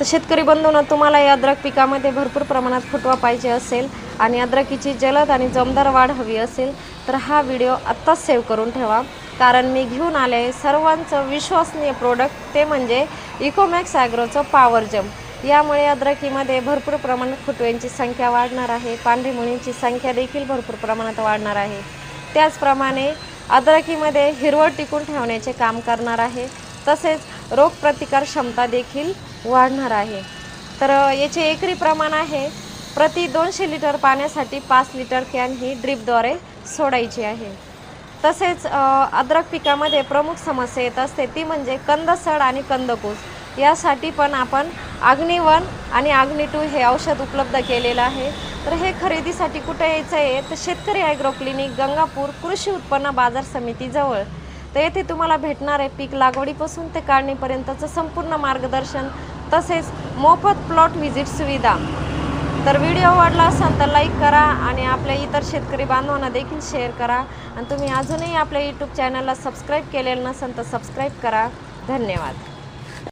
तर शेतकरी बंधूंनो, तुम्हाला या अद्रक पिकामध्ये भरपूर प्रमाणात फुटवा पाहिजे असेल आणि अद्रकीची जलद आणि दमदार वाढ हवी असेल तर हा व्हिडिओ आत्ताच सेव्ह करून ठेवा, कारण मी घेऊन आले सर्वांचं विश्वसनीय प्रोडक्ट, ते म्हणजे इकोमॅक्स ॲग्रोचं पॉवर जम्प। यामुळे अद्रकीमध्ये भरपूर प्रमाणात फुटव्यांची संख्या वाढणार आहे, पांढरी मुळींची संख्या देखील भरपूर प्रमाणात वाढणार आहे। त्याचप्रमाणे अद्रकीमध्ये हिरवळ टिकून ठेवण्याचे काम करणार आहे, तसेच रोगप्रतिकार क्षमता देखील वाढणार आहे। तर याचे एकरी प्रमाण आहे प्रति 200 लिटर पाण्यासाठी 5 लिटर कॅन ही ड्रिपद्वारे सोडायची आहे। तसेच अद्रक पिकामध्ये प्रमुख समस्या येत असते ती म्हणजे कंदसड आणि कंदकुज। यासाठी पण आपण अग्निवन आणि अग्नि2 हे औषध उपलब्ध केलेलं आहे। तर हे खरेदीसाठी कुठे यायचं आहे तर शेतकरी ॲग्रो क्लिनिक, गंगापूर कृषी उत्पन्न बाजार समिती जवळ। तर येथे तुम्हाला भेटणार आहे पीक लागवडीपासून ते काढणीपर्यंतचं संपूर्ण मार्गदर्शन, तसेच मोफत प्लॉट व्हिजिट सुविधा। तर व्हिडिओ आवडला असेल तर लाईक करा आणि आपल्या इतर शेतकरी बांधवांना देखील शेअर करा। आणि तुम्ही अजूनही आपल्या यूट्यूब चॅनलला सबस्क्राईब केलेलं नसेल तर सबस्क्राईब करा। धन्यवाद।